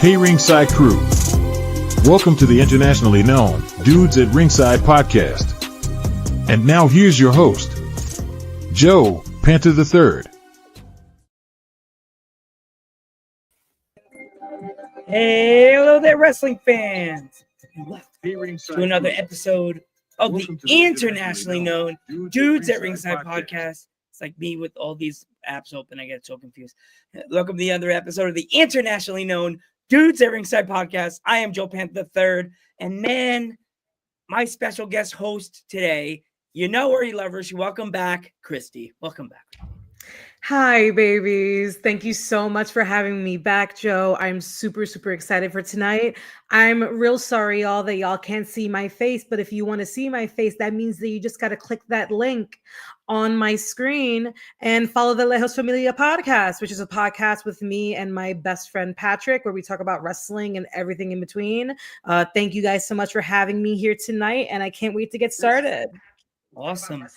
Hey Ringside crew. Welcome to the internationally known Dudes at Ringside podcast. And now here's your host, Joe, Panther Variety. Hey, hello there, wrestling fans. To another episode of the internationally known Dudes at Ringside podcast. It's like me with all these apps open. I get so confused. Welcome to the other episode of the internationally known Dudes at Ringside podcast. I am Joe Panther III. And man, my special guest host today, you know her, you love her. Welcome back, Christy. Welcome back. Hi, babies. Thank you so much for having me back, Joe. I'm super excited for tonight. I'm real sorry, y'all, that y'all can't see my face. But if you want to see my face, that means that you just got to click that link on my screen and follow the Lejos Familia podcast, which is a podcast with me and my best friend, Patrick, where we talk about wrestling and everything in between. Thank you guys so much for having me here tonight. And I can't wait to get started. Awesome.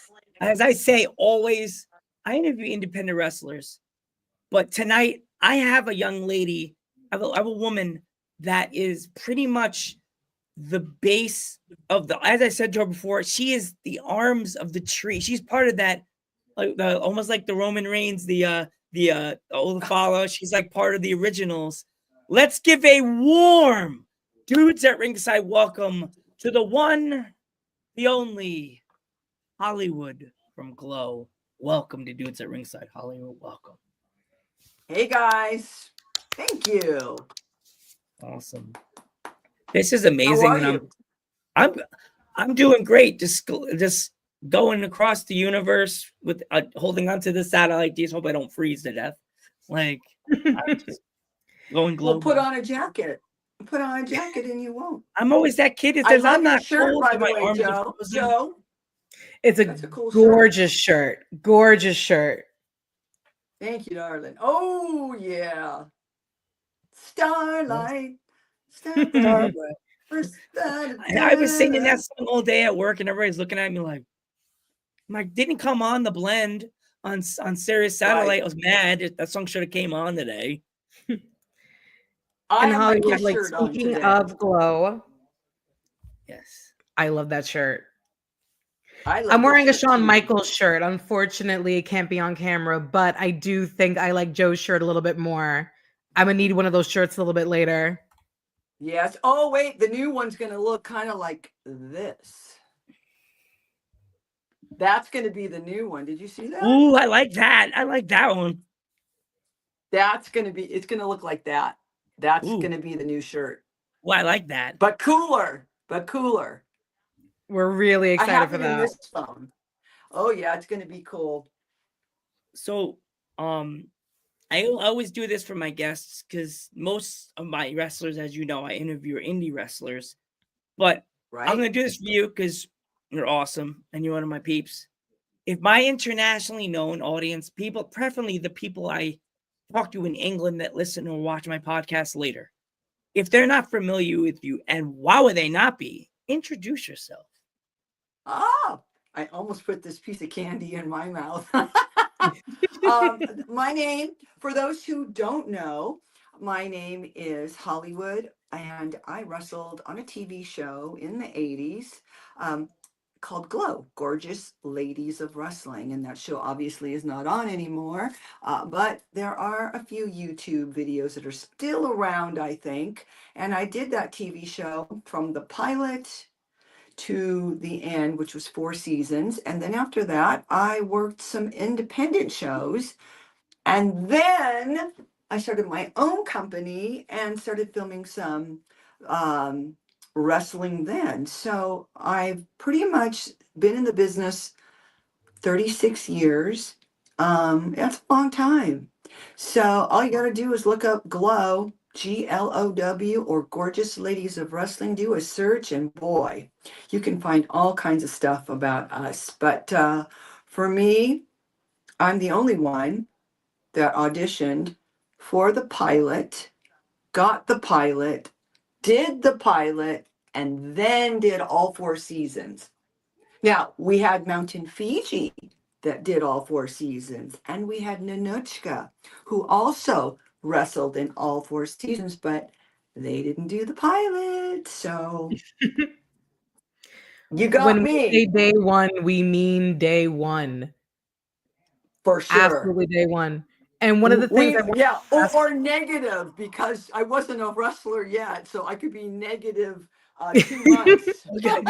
As I say, always, I interview independent wrestlers, but tonight I have a young lady, I have a woman that is pretty much the base of the, as I said to her before, she is the arms of the tree. She's part of that, like the almost like the Roman Reigns, the follow. She's like part of the originals. Let's give a warm Dudes at Ringside welcome to the one, the only Hollywood from Glow. Welcome to Dudes at Ringside, Hollywood. Welcome. Hey guys, thank you. Awesome. This is amazing. How are you? I'm doing great. Just going across the universe with holding onto the satellite. Just hope I don't freeze to death. Like I'm just going global. Well, put on a jacket. Put on a jacket, and you won't. I'm always that kid that says I'm not shirt, cold. by the way, Joe. It's a cool gorgeous shirt. Gorgeous shirt. Thank you, darling. Oh, yeah. Starlight. I was singing that song all day at work, and everybody's looking at me like, didn't come on the blend on Sirius Satellite. Right. I was mad. That song should have came on today. And Hollywood, like, speaking of Glow. Yes. I love that shirt. I'm wearing a Shawn Michaels shirt. Unfortunately, it can't be on camera, but I do think I like Joe's shirt a little bit more. I'm going to need one of those shirts a little bit later. Yes. Oh, wait. The new one's going to look kind of like this. That's going to be the new one. Did you see that? Ooh, I like that. I like that one. It's going to look like that. That's going to be the new shirt. Well, I like that. But cooler. We're really excited for that. In this phone. Oh yeah, it's going to be cool. So, I always do this for my guests because most of my wrestlers, as you know, I interview indie wrestlers. But I'm going to do this for you because you're awesome and you're one of my peeps. If my internationally known audience, people, preferably the people I talk to in England that listen or watch my podcast later, if they're not familiar with you, and why would they not be? Introduce yourself. Oh, I almost put this piece of candy in my mouth. My name, for those who don't know, my name is Hollywood, and I wrestled on a TV show in the 80s called Glow, Gorgeous Ladies of Wrestling. And that show obviously is not on anymore, but there are a few YouTube videos that are still around, I think. And I did that TV show from the pilot to the end, which was 4 seasons. And then after that, I worked some independent shows. And then I started my own company and started filming some wrestling then. So I've pretty much been in the business 36 years. That's a long time. So all you got to do is look up Glow, GLOW, or Gorgeous Ladies of Wrestling. Do a search, and boy, you can find all kinds of stuff about us. But for me, I'm the only one that auditioned for the pilot, got the pilot, did the pilot, and then did all 4 seasons. Now, we had Mountain Fiji that did all 4 seasons, and we had Nanuchka, who also wrestled in all 4 seasons, but they didn't do the pilot. So you got When we say me day one, we mean day one. for sure. Absolutely day one. And one of the things I want Yeah, to ask or negative, because I wasn't a wrestler yet, so I could be negative 2 months. Okay.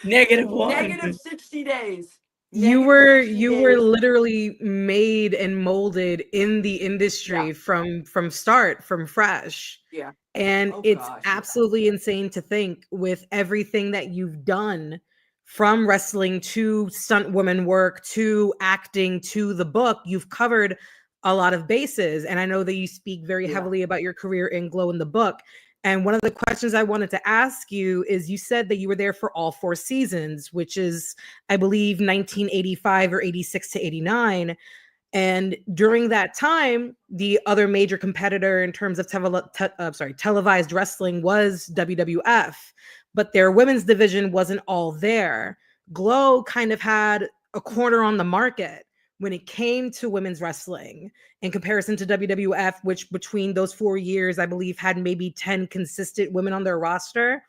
-1. Negative 60 days. you Negative were 60 you were days. literally made and molded in the Yeah, industry from start, from fresh. yeah. And Oh it's gosh, yeah. absolutely insane to think, with everything that you've done, from wrestling to stunt woman work to acting to the book, you've covered a lot of bases. And I know that you speak very Yeah, heavily about your career in Glow in the book. And one of the questions I wanted to ask you is, you said that you were there for all 4 seasons, which is, I believe, 1985 or 86 to 89. And during that time, the other major competitor in terms of televised wrestling was WWF, but their women's division wasn't all there. Glow kind of had a corner on the market when it came to women's wrestling in comparison to WWF, which between those 4 years, I believe, had maybe 10 consistent women on their roster.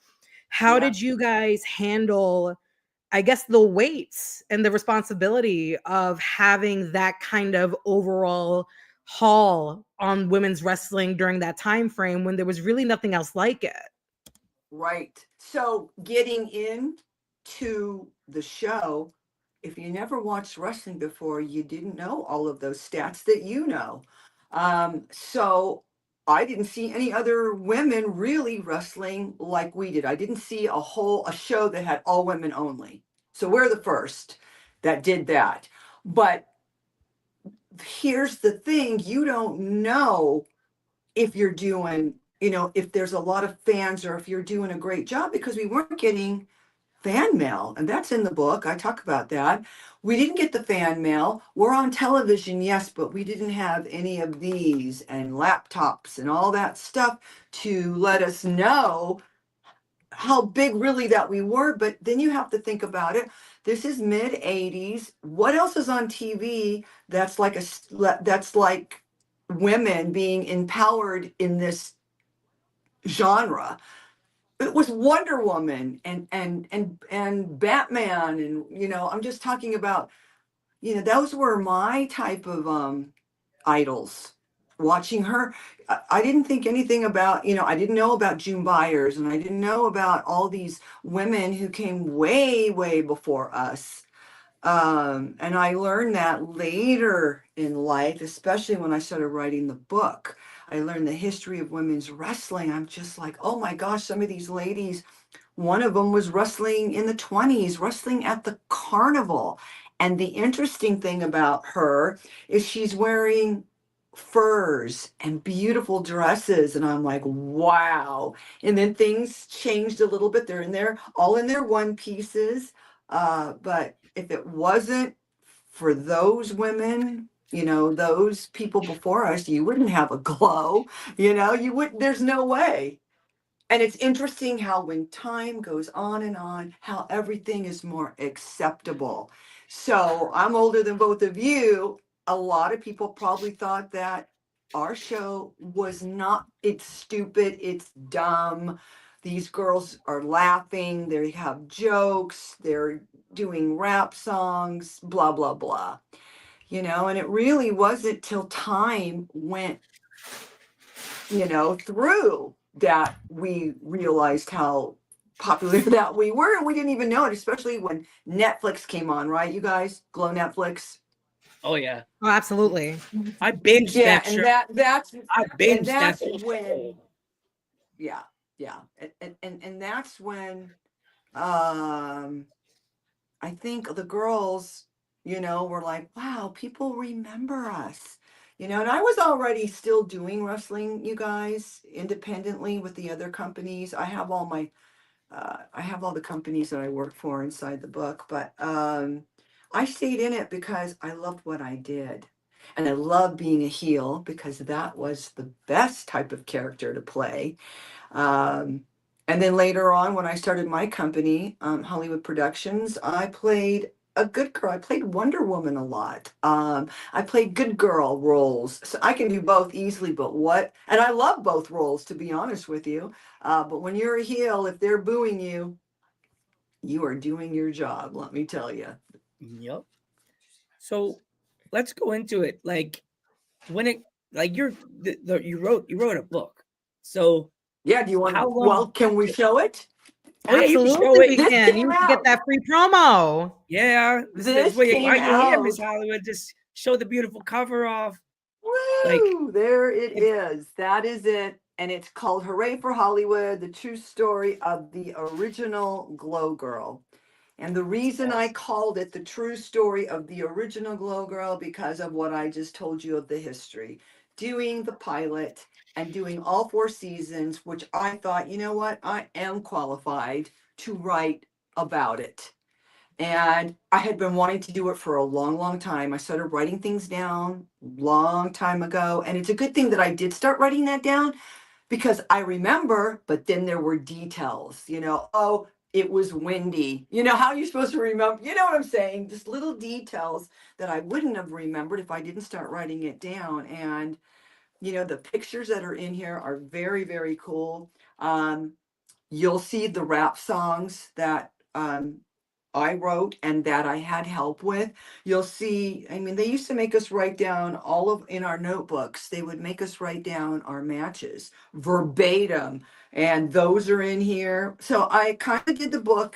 How yeah. did you guys handle, I guess, the weights and the responsibility of having that kind of overall haul on women's wrestling during that time frame when there was really nothing else like it? Right. So getting into the show, if you never watched wrestling before, you didn't know all of those stats that you know. So I didn't see any other women really wrestling like we did. I didn't see a show that had all women only. So we're the first that did that. But here's the thing, you don't know if you're doing, if there's a lot of fans or if you're doing a great job, because we weren't getting fan mail. And that's in the book. I talk about that. We didn't get the fan mail. We're on television, yes, but we didn't have any of these and laptops and all that stuff to let us know how big really that we were. But then you have to think about it. This is mid 80s. What else is on TV that's like women being empowered in this genre? It was Wonder Woman and Batman, and I'm just talking about, those were my type of idols. Watching her, I didn't think anything about, I didn't know about June Byers, and I didn't know about all these women who came way, way before us. And I learned that later in life, especially when I started writing the book. I learned the history of women's wrestling. I'm just like, oh my gosh, some of these ladies, one of them was wrestling in the 20s, wrestling at the carnival. And the interesting thing about her is she's wearing furs and beautiful dresses. And I'm like, wow. And then things changed a little bit. They're in there, all in their one pieces. But if it wasn't for those women, those people before us, you wouldn't have a glow, you would, there's no way. And it's interesting how when time goes on and on, how everything is more acceptable. So I'm older than both of you. A lot of people probably thought that our show was not, it's stupid, it's dumb. These girls are laughing, they have jokes, they're doing rap songs, blah, blah, blah. And it really wasn't till time went through that we realized how popular that we were, and we didn't even know it, especially when Netflix came on, right? You guys, Glow Netflix. Oh yeah, Oh, absolutely. I binged Yeah, that and show. that's I and binged that that's show. when, yeah, yeah, and that's when um I think the girls, were like, wow, people remember us. And I was already still doing wrestling, you guys, independently with the other companies. I have all the companies that I work for inside the book, but I stayed in it because I loved what I did. And I love being a heel because that was the best type of character to play. Um, and then later on, when I started my company, Hollywood Productions, I played a good girl. I played Wonder Woman a lot. I played good girl roles. So I can do both easily, and I love both roles, to be honest with you. But when you're a heel, if they're booing you, you are doing your job, let me tell you. Yep. So let's go into it. Like when it like you wrote a book. So Yeah, do you want how to? Well, long? can we show it? Oh yeah, you can show Absolutely, it. we This can. came You get out. that free promo. Yeah, this is This why came you here, Miss out. Hollywood. Just show the beautiful cover off. Like Woo! There it if is. That is it. And it's called Hooray for Hollywood, the true story of the original Glow Girl. And the reason I called it the true story of the original Glow Girl, because of what I just told you of the history. Doing the pilot and doing all 4 seasons, which I thought, you know what, I am qualified to write about it. And I had been wanting to do it for a long, long time. I started writing things down long time ago. And it's a good thing that I did start writing that down because I remember, but then there were details, oh, it was windy. How are you supposed to remember? You know what I'm saying? Just little details that I wouldn't have remembered if I didn't start writing it down. And, the pictures that are in here are very, very cool. You'll see the rap songs that I wrote and that I had help with. You'll see, I mean, they used to make us write down in our notebooks, they would make us write down our matches verbatim, and those are in here. So I kind of did the book.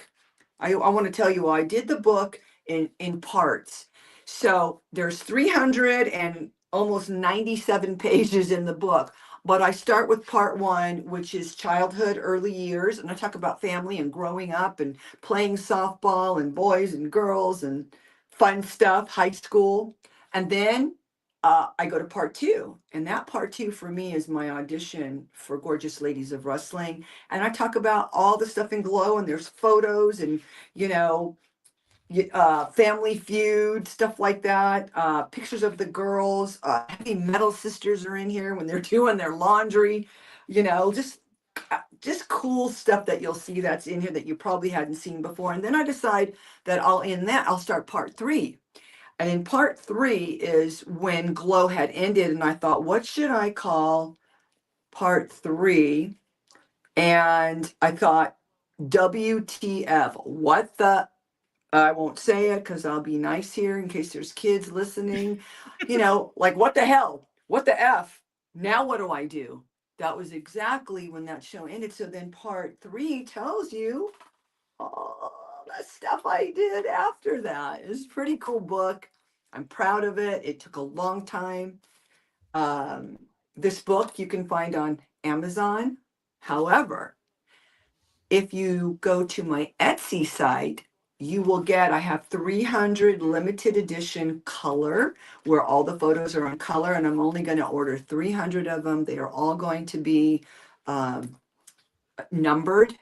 I want to tell you, I did the book in parts. So there's 300 and almost 97 pages in the book. But I start with part 1, which is childhood, early years, and I talk about family and growing up and playing softball and boys and girls and fun stuff, high school. And then I go to part 2. And that part 2 for me is my audition for Gorgeous Ladies of Wrestling. And I talk about all the stuff in Glow, and there's photos and, you know, Family Feud, stuff like that. Pictures of the girls. Heavy Metal Sisters are in here when they're doing their laundry. Just cool stuff that you'll see that's in here that you probably hadn't seen before. And then I decide that I'll start part 3. And in part 3 is when Glow had ended, and I thought, what should I call part 3? And I thought, WTF, what the I won't say it because I'll be nice here in case there's kids listening. Like, what the hell? What the F? Now what do I do? That was exactly when that show ended. So then part 3 tells you all the stuff I did after that. It's a pretty cool book. I'm proud of it. It took a long time. This book you can find on Amazon. However, if you go to my Etsy site, I have 300 limited edition color, where all the photos are on color, and I'm only going to order 300 of them. They are all going to be numbered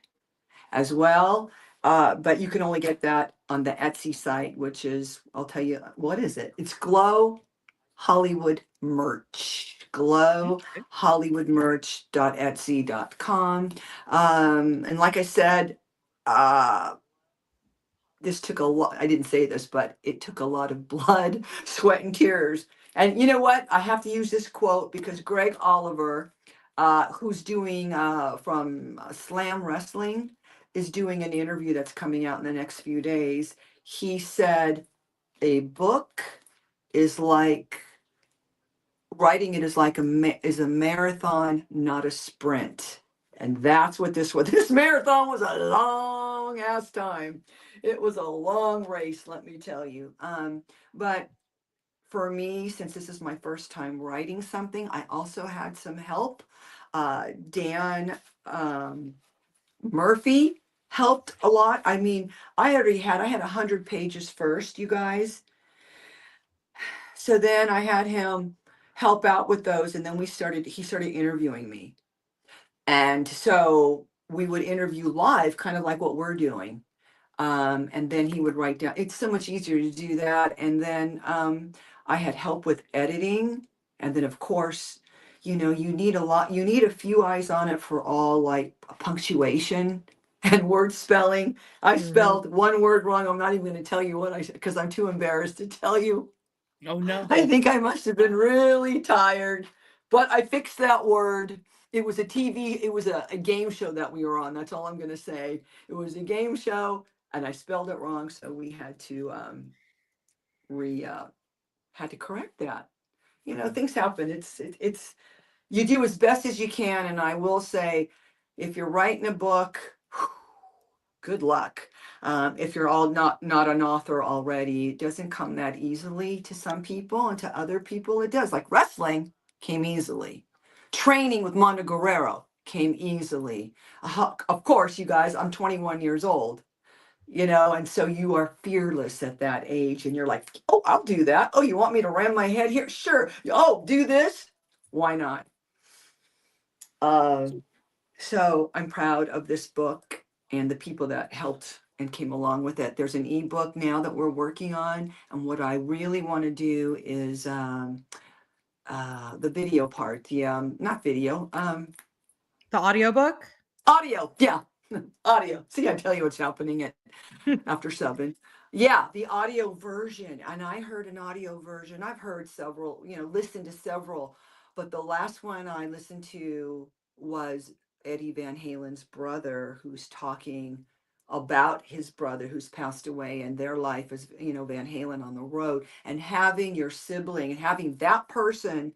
as well. But you can only get that on the Etsy site, which is, I'll tell you, what is it? It's Glow Hollywood Merch. Glow hollywoodmerch.etsy.com. And like I said, this took a lot. I didn't say this, but it took a lot of blood, sweat, and tears. And you know what? I have to use this quote because Greg Oliver, who's doing from Slam Wrestling, is doing an interview that's coming out in the next few days. He said, a book is like writing it is like is a marathon, not a sprint. And that's what this was. This marathon was a long ass time. It was a long race, let me tell you. But for me, since this is my first time writing something, I also had some help. Dan Murphy helped a lot. I mean, I had 100 pages first, you guys. So then I had him help out with those, and then he started interviewing me. And so we would interview live, kind of like what we're doing. And then he would write down. It's so much easier to do that. And then I had help with editing. And then, of course, you need a few eyes on it for all like punctuation. and word spelling. I Mhm. spelled one word wrong. I'm not even going to tell you what I said because I'm too embarrassed to tell you. Oh no. I think I must have been really tired, but I fixed that word. It was a TV, it was a game show that we were on. That's all I'm going to say. It was a game show and I spelled it wrong. So we had to, re, had to correct that. You know, things happen. It's, you do as best as you can. And I will say, if you're writing a book, good luck. If you're all not an author already, it doesn't come that easily to some people, and to other people it does. Like wrestling came easily. Training with Mondo Guerrero came easily. Of course, you guys, I'm 21 years old, you know, and so you are fearless at that age, and you're like, oh, I'll do that. Oh, you want me to ram my head here? Sure. Oh, do this? Why not? Uh, so I'm proud of this book and the people that helped and came along with it. There's an ebook now that we're working on, and what I really want to do is the video part, the not video, The audiobook? audio. Yeah, audio. See, I tell you what's happening at after 7. Yeah, the audio version. And I heard an audio version. I've heard several, you know, listened to several, but the last one I listened to was Eddie Van Halen's brother, who's talking about his brother who's passed away and their life as, you know, Van Halen on the road, and having your sibling and having that person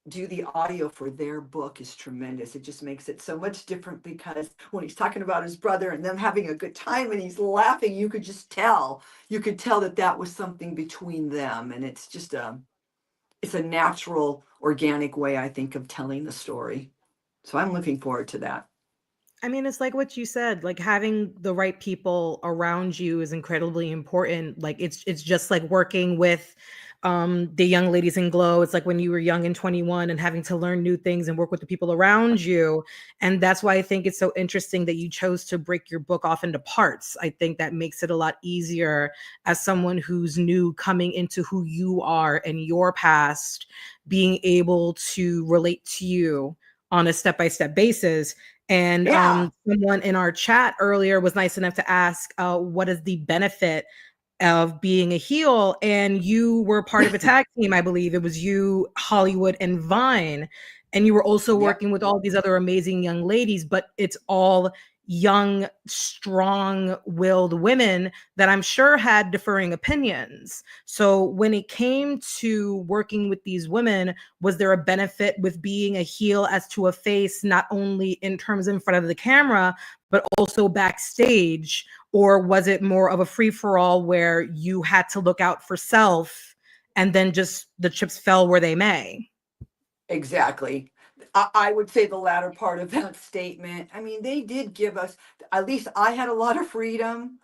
do the audio for their book is tremendous. It just makes it so much different because when he's talking about his brother and them having a good time and he's laughing, you could just tell. You could tell that that was something between them, and it's just it's a natural, organic way, I think, of telling the story. So I'm looking forward to that. I mean, it's like what you said, like having the right people around you is incredibly important. Like it's just like working with the young ladies in Glow. It's like when you were young and 21 and having to learn new things and work with the people around you. And that's why I think it's so interesting that you chose to break your book off into parts. I think that makes it a lot easier as someone who's new coming into who you are and your past, being able to relate to you on a step-by-step basis. And Yeah, someone in our chat earlier was nice enough to ask, what is the benefit of being a heel? And you were part of a tag team, I believe. It was you, Hollywood, and Vine. And you were also yep, working with all these other amazing young ladies, but it's all young, strong-willed women that I'm sure had differing opinions. So when it came to working with these women, was there a benefit with being a heel as to a face, not only in terms in front of the camera, but also backstage? Or was it more of a free for all where you had to look out for self and then just the chips fell where they may? exactly. I would say the latter part of that statement. I mean, they did give us, at least I had a lot of freedom.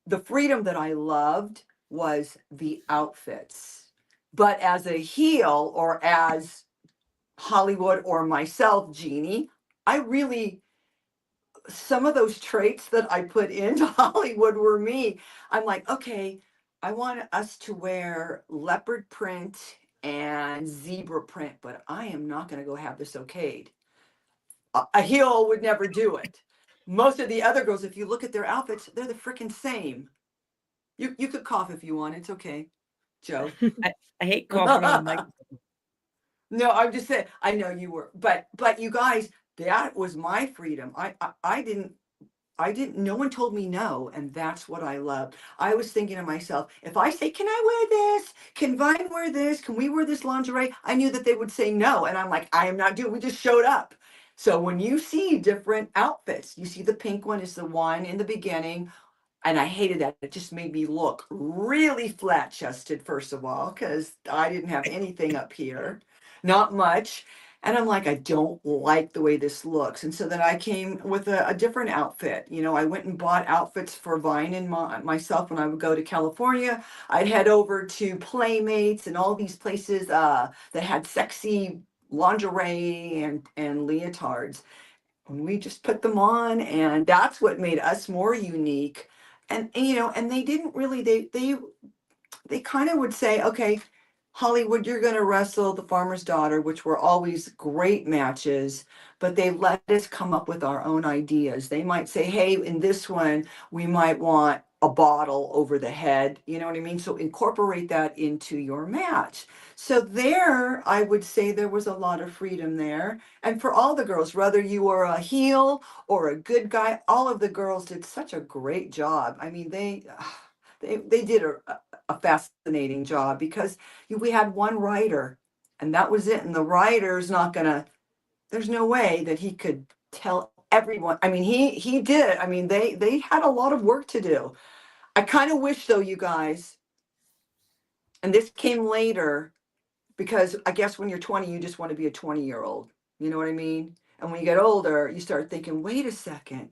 The freedom that I loved was the outfits. But as a heel, or as Hollywood or myself, Jeannie, I really, some of those traits that I put into Hollywood were me. I'm like, okay, I want us to wear leopard print and zebra print, but I am not going to go have this okayed. A heel would never do it. Most of the other girls, if you look at their outfits, they're the freaking same. You could cough if you want. It's okay, Joe. I hate coughing on the mic. No, I'm just saying. I know you were, but you guys, that was my freedom. I didn't. No one told me no, and that's what I loved. I was thinking to myself, if I say, "Can I wear this? Can Vine wear this? Can we wear this lingerie?" I knew that they would say no, and I'm like, I am not doing. We just showed up. So when you see different outfits, you see the pink one is the one in the beginning. And I hated that. It just made me look really flat chested, first of all, because I didn't have anything up here, not much. And I'm like, I don't like the way this looks. And so then I came with a different outfit. You know, I went and bought outfits for Vine and myself when I would go to California. I'd head over to Playmates and all these places that had sexy lingerie and leotards. And we just put them on, and that's what made us more unique. And you know, and they didn't really, they kind of would say, okay, Hollywood, you're going to wrestle the farmer's daughter, which were always great matches, but they let us come up with our own ideas. They might say, hey, in this one, we might want a bottle over the head. You know what I mean? So incorporate that into your match. So there, I would say there was a lot of freedom there. And for all the girls, whether you were a heel or a good guy, all of the girls did such a great job. I mean, they did a fascinating job because we had one writer and that was it. And the writer's not gonna, there's no way that he could tell everyone. I mean, he did. I mean, they had a lot of work to do. I kind of wish though, you guys, and this came later, because I guess when you're 20, you just want to be a 20-year-old. You know what I mean? And when you get older, you start thinking, wait a second,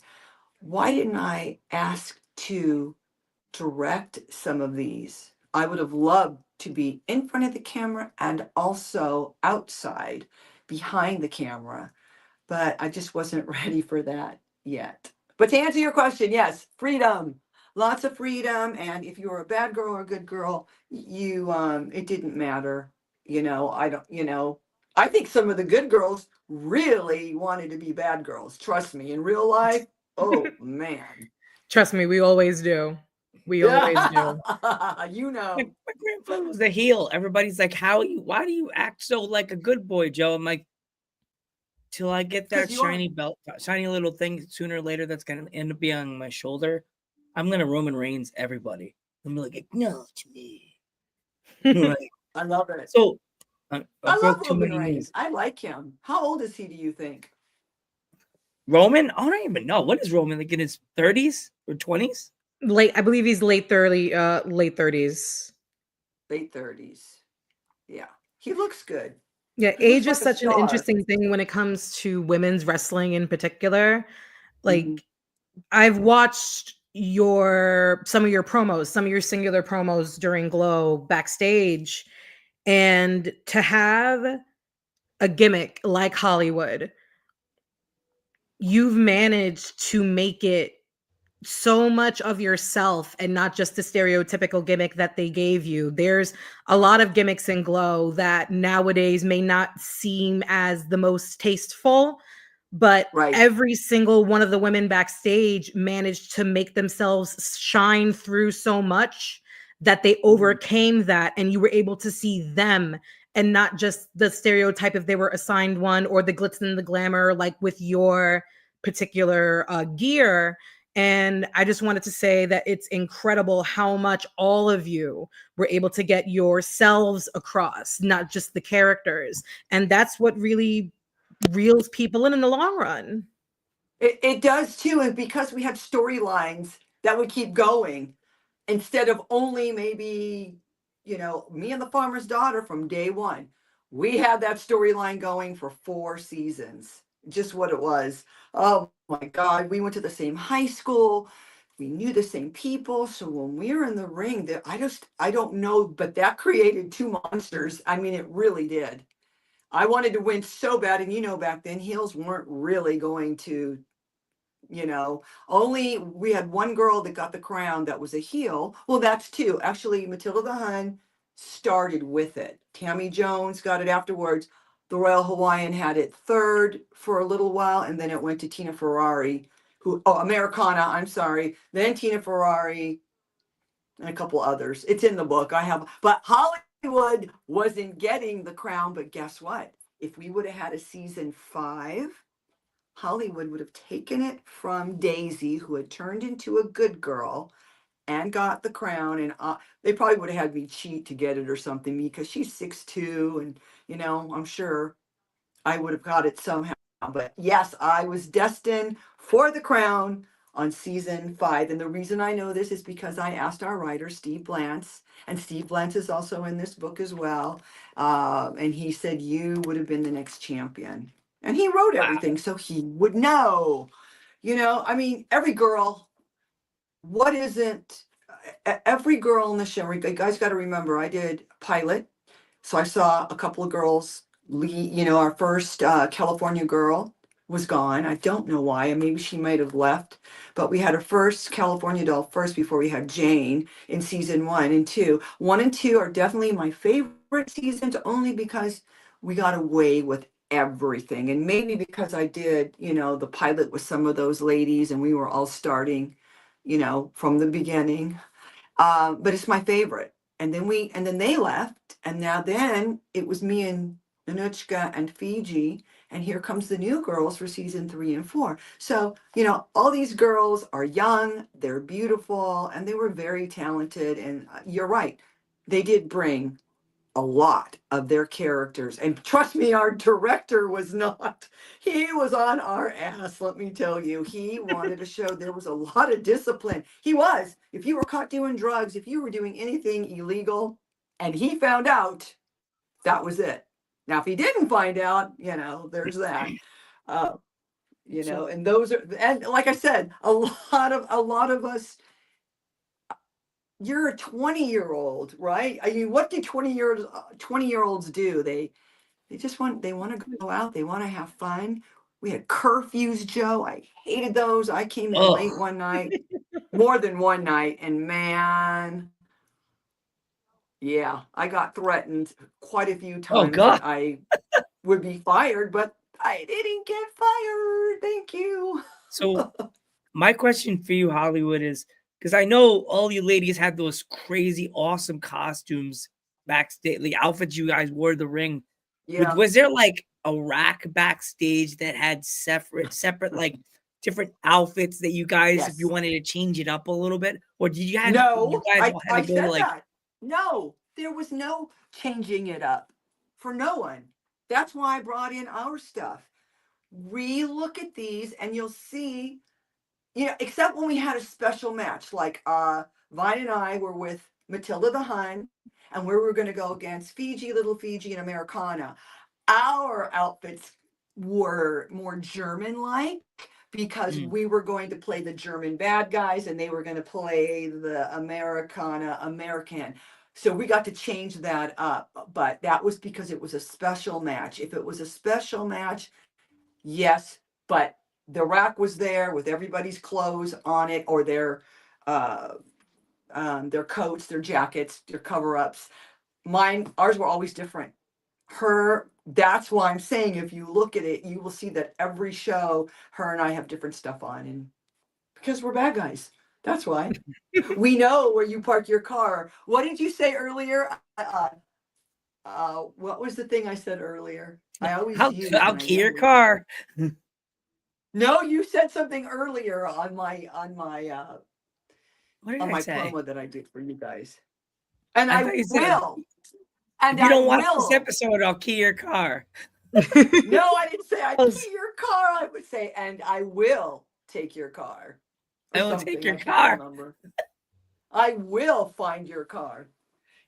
why didn't I ask to direct some of these? I would have loved to be in front of the camera and also outside behind the camera, but I just wasn't ready for that yet. But to answer your question, yes, freedom, lots of freedom. And if you were a bad girl or a good girl, it didn't matter. I think some of the good girls really wanted to be bad girls. Trust me, in real life, oh man. Trust me, we always do. We always do. My grandfather was a heel. Everybody's like, why do you act so like a good boy, Joe? I'm like, till I get that shiny belt, shiny little thing sooner or later that's going to end up being on my shoulder, I'm going to Roman Reigns everybody. I'm like, acknowledge me. Like, I love it. So, I love Roman Reigns. I like him. How old is he, do you think? Roman? I don't even know. What is Roman? Like in his 30s or 20s? I believe he's late 30s. Late 30s. Yeah. He looks good. Yeah, age is such an interesting thing when it comes to women's wrestling in particular. Like, I've watched some of your promos, some of your singular promos during Glow backstage, and to have a gimmick like Hollywood, you've managed to make it so much of yourself and not just the stereotypical gimmick that they gave you. There's a lot of gimmicks in Glow that nowadays may not seem as the most tasteful, but every single one of the women backstage managed to make themselves shine through so much that they overcame that, and you were able to see them and not just the stereotype if they were assigned one, or the glitz and the glamour like with your particular gear. And I just wanted to say that it's incredible how much all of you were able to get yourselves across, not just the characters. And that's what really reels people in the long run. It does too. And because we had storylines that would keep going instead of only maybe, me and the farmer's daughter from day one, we had that storyline going for 4 seasons. Just what it was. Oh my God, we went to the same high school. We knew the same people. So when we were in the ring, I don't know, but that created 2 monsters. I mean, it really did. I wanted to win so bad. And back then heels weren't really going to, only we had one girl that got the crown that was a heel. Well, that's 2. Actually, Matilda the Hun started with it. Tammy Jones got it afterwards. The Royal Hawaiian had it 3rd for a little while, and then it went to Tina Ferrari, Americana, I'm sorry. Then Tina Ferrari and a couple others. It's in the book. But Hollywood wasn't getting the crown, but guess what? If we would have had a season 5, Hollywood would have taken it from Daisy, who had turned into a good girl and got the crown. And they probably would have had me cheat to get it or something, because she's 6'2", and I'm sure I would have got it somehow. But yes, I was destined for the crown on season 5. And the reason I know this is because I asked our writer, Steve Blantz, and Steve Blantz is also in this book as well. And he said, you would have been the next champion. And he wrote everything, so he would know. I mean, every girl, every girl in the show, you guys got to remember, I did pilot. So I saw a couple of girls leave. Our first California girl was gone. I don't know why. Maybe she might have left. But we had our first California doll first before we had Jane in season 1 and 2. 1 and 2 are definitely my favorite favorite seasons only because we got away with everything. And maybe because I did, the pilot with some of those ladies and we were all starting, from the beginning. But it's my favorite. And then they left, and now then it was me and Nanuchka and Fiji, and here comes the new girls for season 3 and 4. So, all these girls are young, they're beautiful, and they were very talented. And you're right, they did bring a lot of their characters. And trust me, our director was not. He was on our ass, let me tell you. He wanted to show there was a lot of discipline. He was. If you were caught doing drugs, if you were doing anything illegal, and he found out, that was it. Now, if he didn't find out, there's that. Uh, So and those are, and like I said, a lot of us, you're a 20-year-old, right? I mean, what do 20-year-olds do? They want to go out, they want to have fun. We had curfews, Joe. I hated those. I came in late one night, more than one night, and man, yeah, I got threatened quite a few oh times God. that I would be fired, but I didn't get fired. Thank you. So my question for you, Hollywood, is because I know all you ladies had those crazy, awesome costumes backstage, the outfits you guys wore the ring. Yeah. Was there like a rack backstage that had separate like different outfits that you guys, if you Yes. wanted to change it up a little bit, or did you No, guys I, all had I to go to said like, that. No, there was no changing it up for no one. That's why I brought in our stuff. Re-look at these and you'll see, except when we had a special match, like Vine and I were with Matilda the Hun, and we were going to go against Fiji, Little Fiji, and Americana. Our outfits were more German-like because we were going to play the German bad guys and they were going to play the Americana American. So we got to change that up, but that was because it was a special match. If it was a special match, yes, but the rack was there with everybody's clothes on it, or their coats, their jackets, their cover-ups. Ours were always different. That's why I'm saying, if you look at it, you will see that every show, her and I have different stuff on, and because we're bad guys. That's why. We know where you park your car. What did you say earlier? What was the thing I said earlier? I always use. I'll key your car. No, you said something earlier on my What did I say? promo that I did for you guys. And I I thought you said, will. And if you I don't watch this will. episode, I'll key your car. No, I didn't say I'd key your car. I would say, and I will take your car. I will take your car. I will find your car.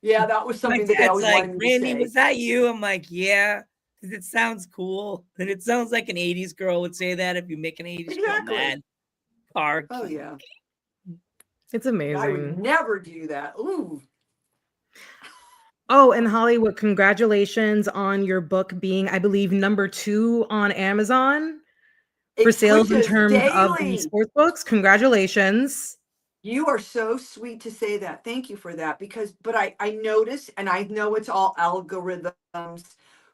Yeah, that was My something that they dad's always like, wanted me to Randy, say. was that you? I'm like, yeah, because it sounds cool. And it sounds like an 80s girl would say that if you make an 80s girl mad. Car Oh, key. yeah. It's I would amazing. never do that. Ooh. Oh, and Hollywood, congratulations on your book being, I believe, #2 on Amazon for It sales in switches terms of the daily. sports books. Congratulations. You are so sweet to say that. Thank you for that. But I notice, and I know it's all algorithms,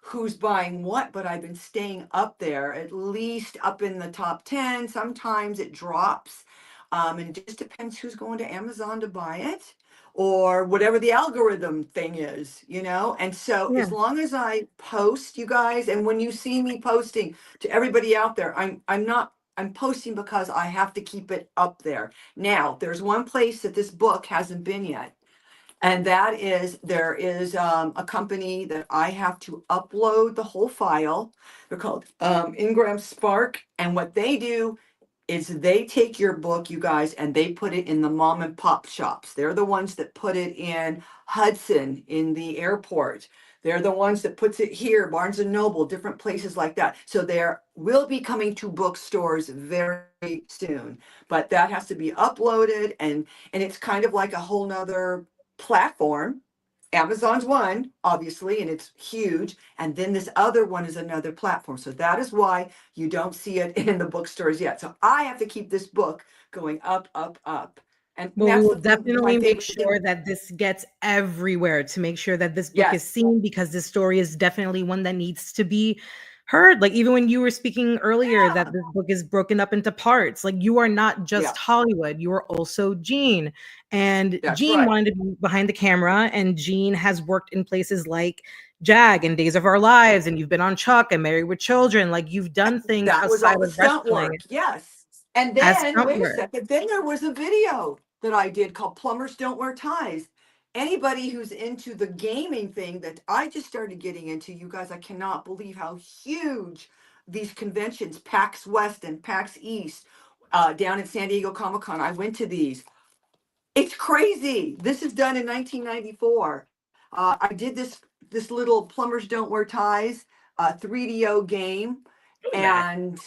who's buying what, but I've been staying up there, at least up in the top 10. Sometimes it drops. And it just depends who's going to Amazon to buy it, or whatever the algorithm thing is, And so Yeah. as long as I post, you guys, and when you see me posting to everybody out there, I'm posting because I have to keep it up there. Now, there's one place that this book hasn't been yet, and that is there is a company that I have to upload the whole file. They're called Ingram Spark, and what they do is they take your book, you guys, and they put it in the mom and pop shops. They're the ones that put it in Hudson, in the airport. They're the ones that puts it here, Barnes and Noble, different places like that. So there will be coming to bookstores very soon, but that has to be uploaded, and it's kind of like a whole nother platform. Amazon's one, obviously, and it's huge. And then this other one is another platform. So that is why you don't see it in the bookstores yet. So I have to keep this book going up, up, up. And Well, we that's will the thing, my definitely make favorite thing. sure that this gets everywhere to make sure that this book is Yes, seen, because this story is definitely one that needs to be heard. Like, even when you were speaking earlier that yeah, this book is broken up into parts, like, you are not yeah, just Hollywood, you are also Jean. And that's Jean right. wanted to be behind the camera, and Jean has worked in places like Jag and Days of Our Lives, and you've been on Chuck and Married with Children. Like, you've done things That was outside all the of stunt wrestling work. Yes. And as then, stunt wait a work. second, then there was a video that I did called Plumbers Don't Wear Ties. Anybody who's into the gaming thing that I just started getting into, you guys, I cannot believe how huge these conventions, PAX West and PAX East, down in San Diego Comic Con. I went to these. It's crazy. This is done in 1994. I did this little Plumbers Don't Wear Ties 3DO game, Look at that. and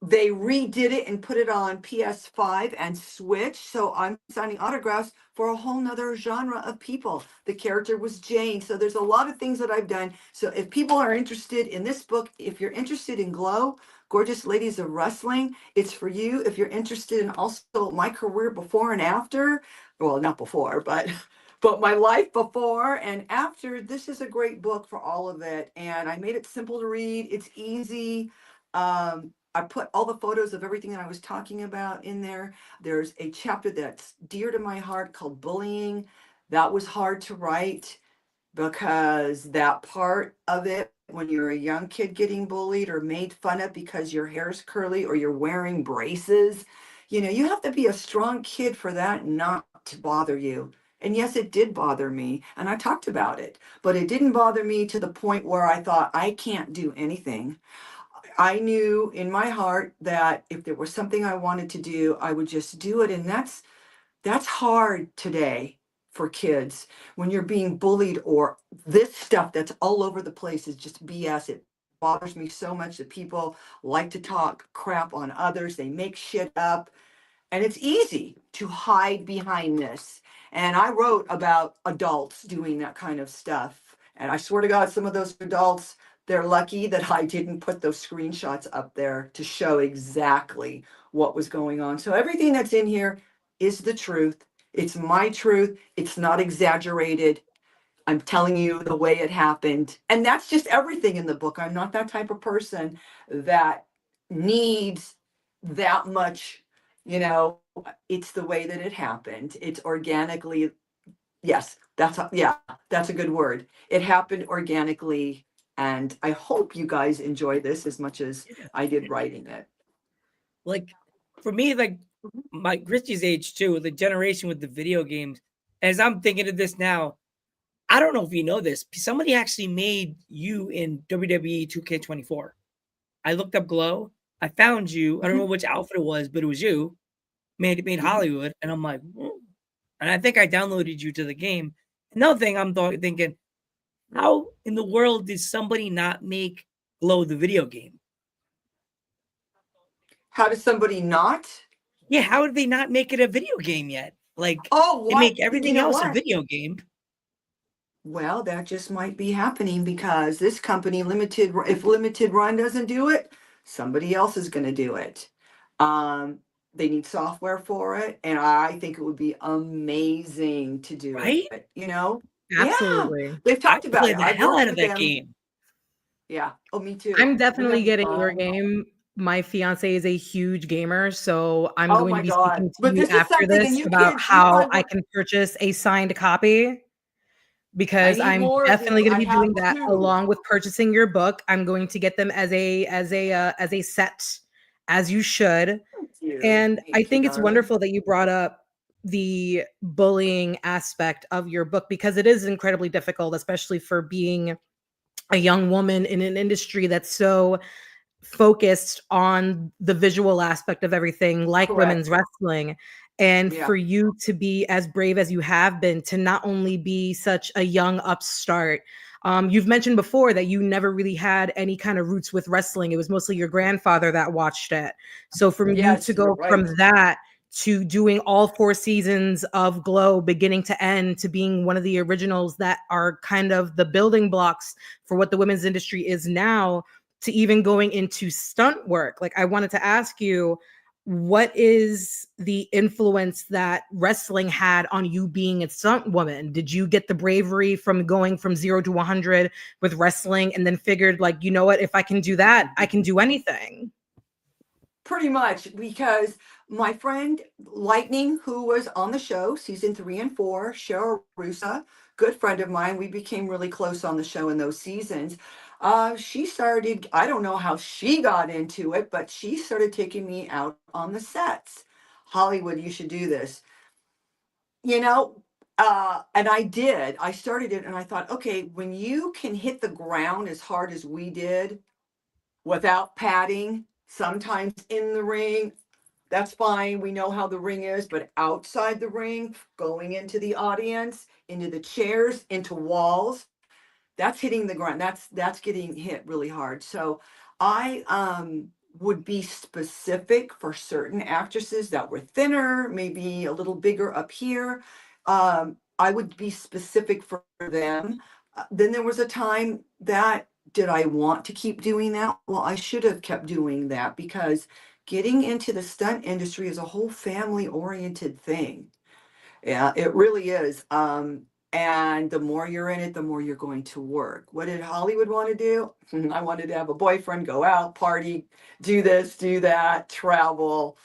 they redid it and put it on PS5 and Switch. So I'm signing autographs for a whole nother genre of people. The character was Jane. So there's a lot of things that I've done. So if people are interested in this book, if you're interested in Glow, Gorgeous Ladies of Wrestling, it's for you. If you're interested in also my career before and after, well, not before, but my life before and after, this is a great book for all of it. And I made it simple to read. It's easy. I put all the photos of everything that I was talking about in there. There's a chapter that's dear to my heart called Bullying. That was hard to write because that part of it, when you're a young kid getting bullied or made fun of because your hair's curly or you're wearing braces, you have to be a strong kid for that not to bother you. And yes, it did bother me. And I talked about it, but it didn't bother me to the point where I thought I can't do anything. I knew in my heart that if there was something I wanted to do, I would just do it. And that's hard today for kids when you're being bullied, or this stuff that's all over the place is just BS. It bothers me so much that people like to talk crap on others. They make shit up. And it's easy to hide behind this. And I wrote about adults doing that kind of stuff. And I swear to God, some of those adults, they're lucky that I didn't put those screenshots up there to show exactly what was going on. So everything that's in here is the truth. It's my truth. It's not exaggerated. I'm telling you the way it happened. And that's just everything in the book. I'm not that type of person that needs that much, you know, it's the way that it happened. It's organically, yes, that's a good word. It happened organically. And I hope you guys enjoy this as much as I did writing it. Like, for me, like my Christy's age too, the generation with the video games. As I'm thinking of this now, I don't know if you know this. Somebody actually made you in WWE 2K24. I looked up Glow. I found you. I don't know which outfit it was, but it was you. Made Hollywood, and I'm like, and I think I downloaded you to the game. Another thing I'm thinking, how in the world did somebody not make Glow the video game? How does somebody not? Yeah, how did they not make it a video game yet? Like, Oh, they what? make You everything know else a what? video game. Well, that just might be happening because this company if limited run doesn't do it, somebody else is going to do it. They need software for it, and I think it would be amazing to do Right? it. Yeah, Absolutely. they've I talked would about play it. the I've hell worked out of with that them. game. Yeah. Oh, me too. I'm We're definitely gonna be getting your fun. game. My fiance is a huge gamer, so I'm Oh going to my be God! speaking to But you this is after something, this and you about kids, you how might I want. can purchase a signed copy, I because need I'm more of definitely you. going I to be doing have that two. along with purchasing your book. I'm going to get them as a set, as you should. Thank you. And I Thank you, think it's darling. wonderful that you brought up the bullying aspect of your book, because it is incredibly difficult, especially for being a young woman in an industry that's so focused on the visual aspect of everything, like women's Correct. wrestling. And Yeah. for you to be as brave as you have been, to not only be such a young upstart. You've mentioned before that you never really had any kind of roots with wrestling. It was mostly your grandfather that watched it. So from you to Yes, you're go right. from that to doing all 4 seasons of Glow beginning to end, to being one of the originals that are kind of the building blocks for what the women's industry is now, to even going into stunt work. Like, I wanted to ask you, what is the influence that wrestling had on you being a stunt woman? Did you get the bravery from going from 0 to 100 with wrestling and then figured like, you know what, if I can do that, I can do anything? Pretty much, because my friend Lightning, who was on the show, season 3 and 4, Cheryl Rusa, good friend of mine, we became really close on the show in those seasons. She started, I don't know how she got into it, but she started taking me out on the sets. Hollywood, you should do this. You know, and I did. I started it and I thought, okay, when you can hit the ground as hard as we did without padding, sometimes in the ring, that's fine. We know how the ring is, but outside the ring, going into the audience, into the chairs, into walls, that's hitting the ground. That's getting hit really hard. So I would be specific for certain actresses that were thinner, maybe a little bigger up here. I would be specific for them. Then there was a time that, did I want to keep doing that? Well, I should have kept doing that, because getting into the stunt industry is a whole family oriented thing. Yeah, it really is. And the more you're in it, the more you're going to work. What did Hollywood want to do? I wanted to have a boyfriend, go out, party, do this, do that, travel.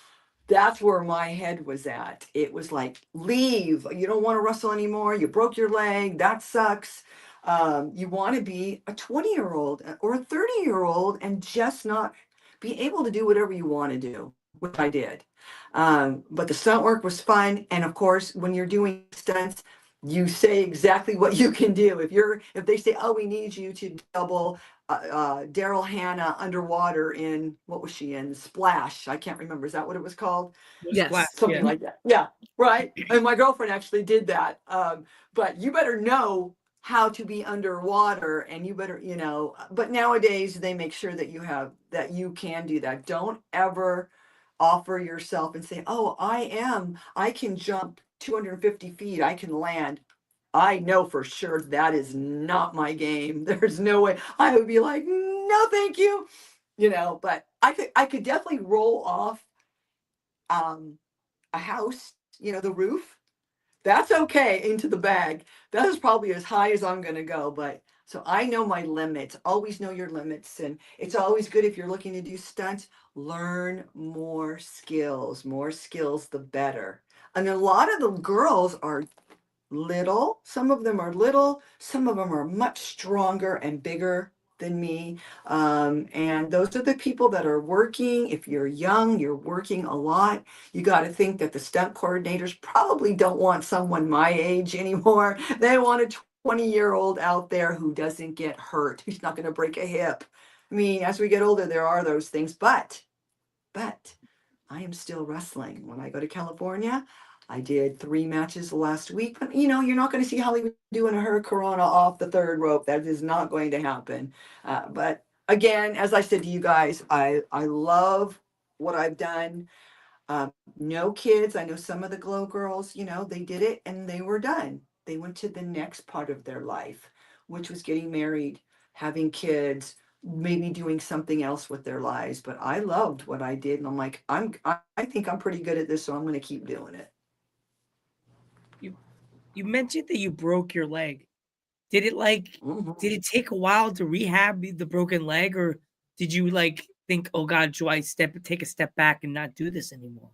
That's where my head was at. It was like, leave. You don't want to wrestle anymore. You broke your leg. That sucks. You want to be a 20-year-old or a 30-year-old and just not be able to do whatever you want to do, which I did. But the stunt work was fun. And of course, when you're doing stunts, you say exactly what you can do. If they say, oh, we need you to double Daryl Hannah underwater in, what was she in? Splash. I can't remember. Is that what it was called? Yes. Something like that. Yeah, right. And my girlfriend actually did that. But you better know how to be underwater, and you better, but nowadays they make sure that you can do that. Don't ever offer yourself and say, oh, I can jump 250 feet, I can land. I know for sure that is not my game. There's no way. I would be like, no, thank you. But I could definitely roll off a house, the roof. That's okay, into the bag. That is probably as high as I'm going to go. But so I know my limits. Always know your limits. And it's always good, if you're looking to do stunts, learn more skills. More skills, the better. And a lot of the girls are little. Some of them are little. Some of them are much stronger and bigger than me. And those are the people that are working. If you're young, you're working a lot. You got to think that the stunt coordinators probably don't want someone my age anymore. They want a 20-year-old out there who doesn't get hurt, who's not going to break a hip. I mean, as we get older, there are those things, but I am still wrestling. When I go to California, I did 3 matches last week, but you're not going to see Hollywood doing a hurricanrana off the third rope. That is not going to happen. But again, as I said to you guys, I love what I've done. No kids. I know some of the Glow girls, they did it and they were done. They went to the next part of their life, which was getting married, having kids, maybe doing something else with their lives. But I loved what I did, and I'm like, I think I'm pretty good at this, so I'm going to keep doing it. You mentioned that you broke your leg. Did it take a while to rehab the broken leg, or did you think, oh God, do I take a step back and not do this anymore?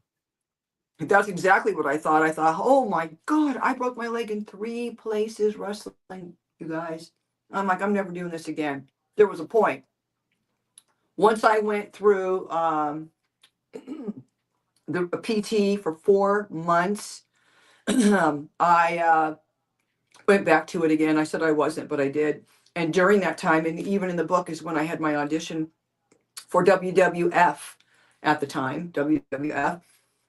That's exactly what I thought. I thought, oh my God, I broke my leg in 3 places wrestling, you guys. I'm like, I'm never doing this again. There was a point. Once I went through the PT for 4 months, I went back to it again. I said I wasn't, but I did. And during that time, and even in the book, is when I had my audition for WWF at the time, WWF.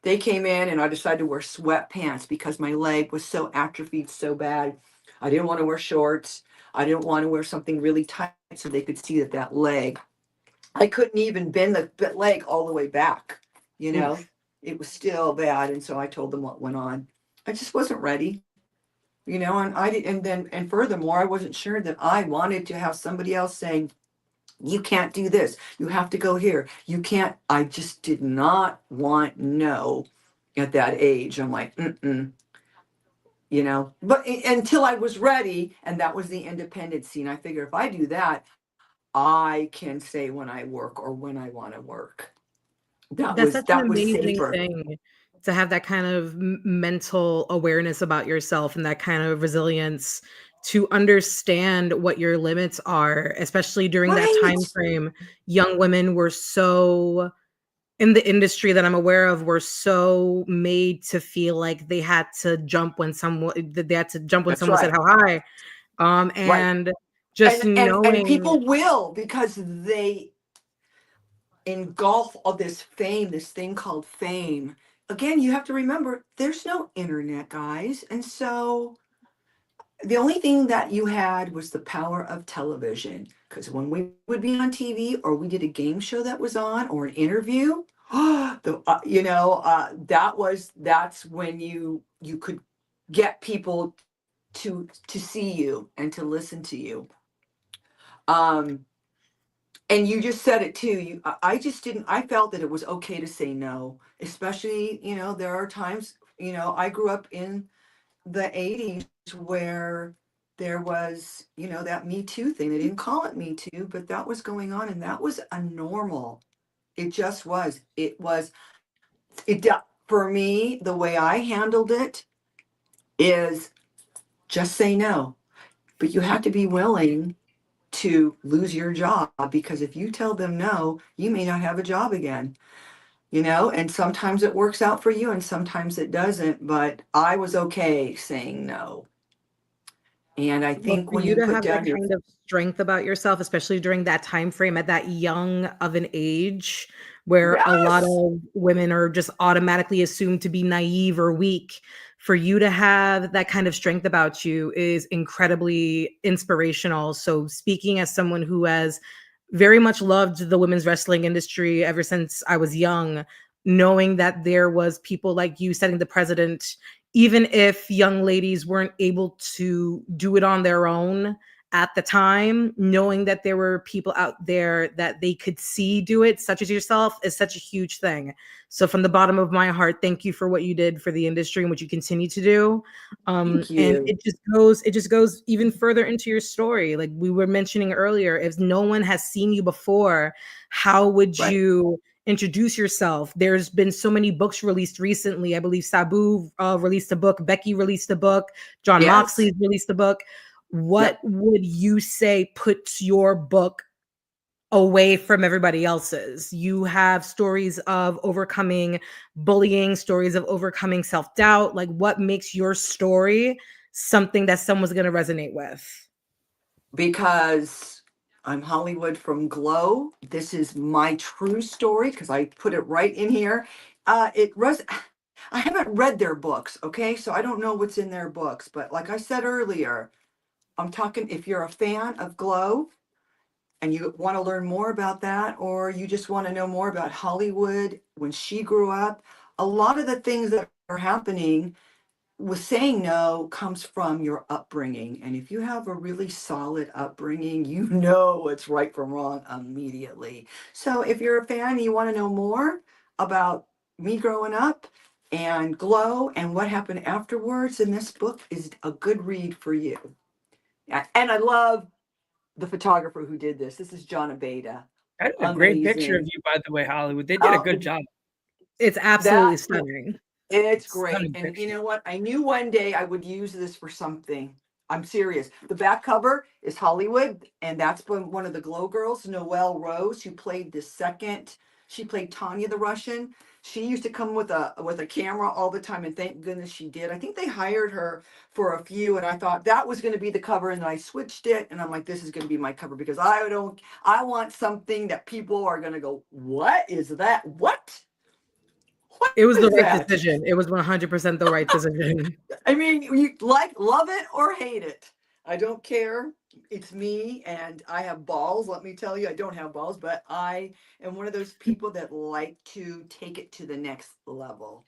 They came in and I decided to wear sweatpants because my leg was so atrophied so bad. I didn't want to wear shorts. I didn't want to wear something really tight so they could see that leg. I couldn't even bend the leg all the way back. Oof. It was still bad. And so I told them what went on. I just wasn't ready. And I did, and furthermore, I wasn't sure that I wanted to have somebody else saying, You can't do this. You have to go here. You can't. I just did not want no at that age. I'm like, mm-mm, but until I was ready, and that was the independent scene. I figure if I do that, I can say when I work or when I want to work. That That's was such an that was amazing safer. thing to have that kind of mental awareness about yourself and that kind of resilience to understand what your limits are, especially during that Right. time frame. Young women were so in the industry that I'm aware of were so made to feel like they had to jump when That's someone said right. how high. Right. And just And knowing people will, because they engulf all this fame, this thing called fame. Again, you have to remember there's no internet, guys. And so the only thing that you had was the power of television. Because when we would be on TV or we did a game show that was on or an interview, that's when you could get people to see you and to listen to you. And you just said it too. I just didn't. I felt that it was okay to say no, especially there are times. I grew up in the '80s where there was that Me Too thing. They didn't call it Me Too, but that was going on, and that was a normal. It just was. It was. For me. The way I handled it is just say no, but you have to be willing to lose your job, because if you tell them no, you may not have a job again, and sometimes it works out for you and sometimes it doesn't, but I was okay saying no. And I Well, think for when you you to put have that down your kind of strength about yourself, especially during that time frame at that young of an age where a lot yes, of women are just automatically assumed to be naive or weak, for you to have that kind of strength about you is incredibly inspirational. So speaking as someone who has very much loved the women's wrestling industry ever since I was young, knowing that there was people like you setting the precedent, even if young ladies weren't able to do it on their own at the time, knowing that there were people out there that they could see do it, such as yourself, is such a huge thing. So from the bottom of my heart, thank you for what you did for the industry and what you continue to do. thank And you. it just goes even further into your story. Like we were mentioning earlier, if no one has seen you before, how would Right. you introduce yourself? There's been so many books released recently. I believe Sabu released a book, Becky released a book, John Yes. Moxley's released a book. What Yep. would you say puts your book away from everybody else's? You have stories of overcoming bullying, stories of overcoming self-doubt. Like what makes your story something that someone's going to resonate with? Because I'm Hollywood from Glow. This is my true story because I put it right in here. I haven't read their books, okay? So I don't know what's in their books. But like I said earlier, I'm talking if you're a fan of Glow and you want to learn more about that, or you just want to know more about Hollywood when she grew up, a lot of the things that are happening with saying no comes from your upbringing. And if you have a really solid upbringing, you know what's right from wrong immediately. So if you're a fan and you want to know more about me growing up and Glow and what happened afterwards, then this book is a good read for you. And I love the photographer who did this. This is John Abeda. That is a great picture of Amazing. you, by the way, Hollywood. They did a Oh, good job. It's absolutely that stunning. it's great. Stunning And you picture. know what? I knew one day I would use this for something. I'm serious. The back cover is Hollywood, and that's been one of the Glow girls, Noelle Rose, who played the second. She played Tanya the Russian. She used to come with a camera all the time, and thank goodness she did. I think they hired her for a few, and I thought that was going to be the cover, and then I switched it, and I'm like, this is going to be my cover because I want something that people are going to go, what is that? What? What It was the is right that? decision. It was 100% the right decision. I mean, you love it or hate it. I don't care. It's me, and I have balls. Let me tell you, I don't have balls, but I am one of those people that like to take it to the next level.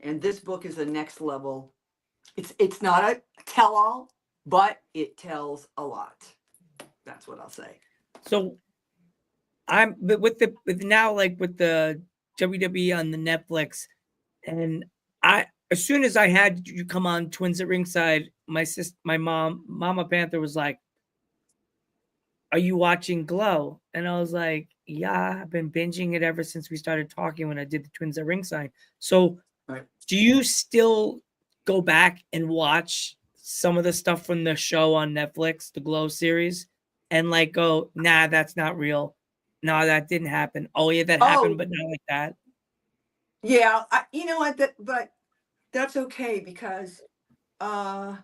And this book is the next level. It's not a tell-all, but it tells a lot. That's what I'll say. So but with now, like with the WWE on the Netflix, and as soon as I had you come on Twins at Ringside, my Mama Panther was like, "Are you watching Glow?" And I was like, "Yeah, I've been binging it ever since we started talking when I did the Twins at Ringside." So, Right. do you still go back and watch some of the stuff from the show on Netflix, the Glow series, and like go, "Nah, that's not real. No, that didn't happen. Oh yeah, that happened, Oh, but not like that." yeah. You know what? But that's okay because uh,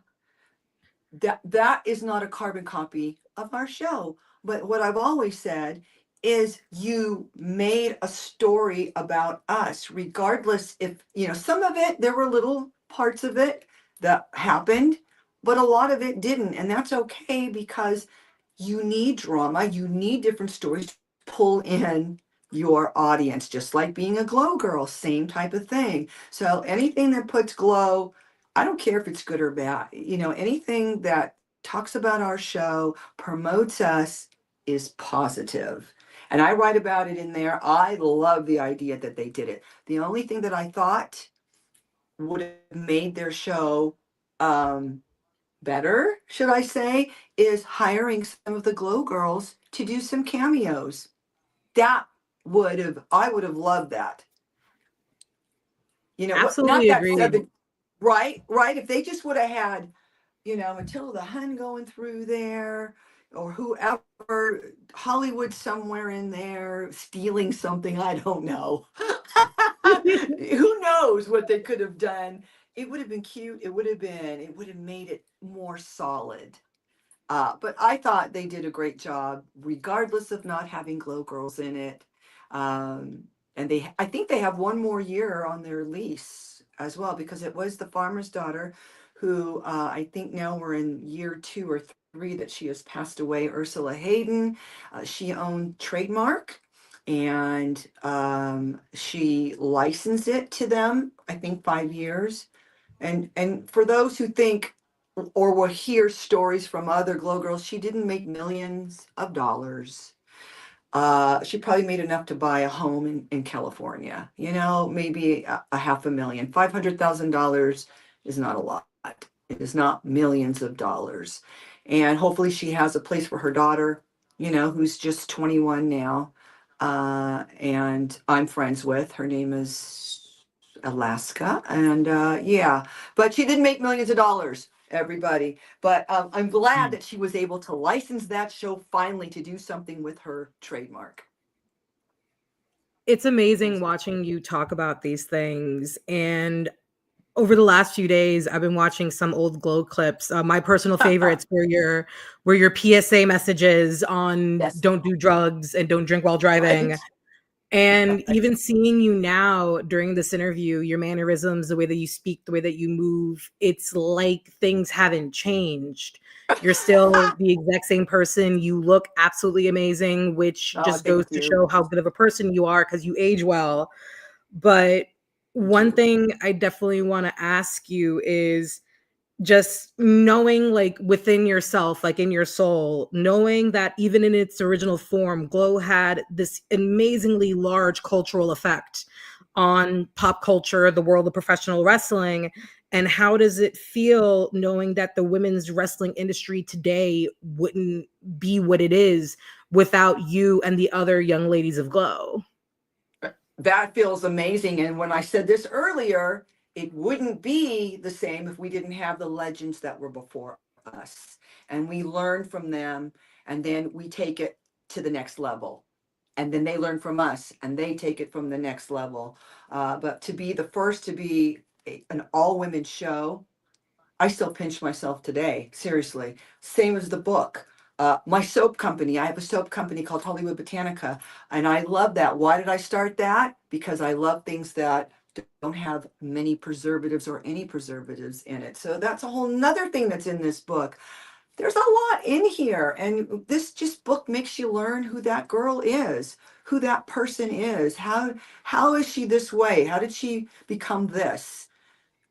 that is not a carbon copy of our show. But what I've always said is you made a story about us, regardless if, some of it, there were little parts of it that happened, but a lot of it didn't. And that's okay because you need drama, you need different stories to pull in your audience, just like being a glow girl, same type of thing. So anything that puts glow, I don't care if it's good or bad, anything that talks about our show, promotes us, is positive. And I write about it in there. I love the idea that they did it. The only thing that I thought would have made their show better, should I say, is hiring some of the Glow girls to do some cameos. I would have loved that. Not Absolutely that agreed. seven, right, right. If they just would have had, Matilda Hun going through there, or whoever, Hollywood somewhere in there stealing something, I don't know. Who knows what they could have done? It would have been cute. It would have made it more solid. But I thought they did a great job, regardless of not having Glow Girls in it. Um, and I think they have one more year on their lease as well, because it was the farmer's daughter who, I think now we're in year 2 or 3 that she has passed away, Ursula Hayden. She owned trademark, and she licensed it to them, I think 5 years. And for those who think or will hear stories from other glow girls, she didn't make millions of dollars. She probably made enough to buy a home in California, maybe a half a million. $500,000 is not a lot. It is not millions of dollars. And hopefully she has a place for her daughter, who's just 21 now. And I'm friends with. Her name is Alaska. And yeah, but she didn't make millions of dollars, everybody. But I'm glad that she was able to license that show finally to do something with her trademark. It's amazing watching you talk about these things. And over the last few days, I've been watching some old Glow clips. My personal favorites were your PSA messages on Yes. don't do drugs and don't drink while driving. Right. And even seeing you now during this interview, your mannerisms, the way that you speak, the way that you move, it's like things haven't changed. You're still the exact same person. You look absolutely amazing, which Oh, just goes thank to you. show how good of a person you are because you age well. But one thing I definitely want to ask you is just knowing, like, within yourself, like in your soul, knowing that even in its original form, Glow had this amazingly large cultural effect on pop culture, the world of professional wrestling. And how does it feel knowing that the women's wrestling industry today wouldn't be what it is without you and the other young ladies of Glow? That feels amazing. And when I said this earlier, it wouldn't be the same if we didn't have the legends that were before us. And we learn from them, and then we take it to the next level. And then they learn from us, and they take it from the next level. But to be the first to be an all women show, I still pinch myself today, seriously. Same as the book. My soap company, I have a soap company called Hollywood Botanica, and I love that. Why did I start that? Because I love things that don't have many preservatives or any preservatives in it. So that's a whole nother thing that's in this book. There's a lot in here, and this just book makes you learn who that girl is, who that person is. How is she this way? How did she become this?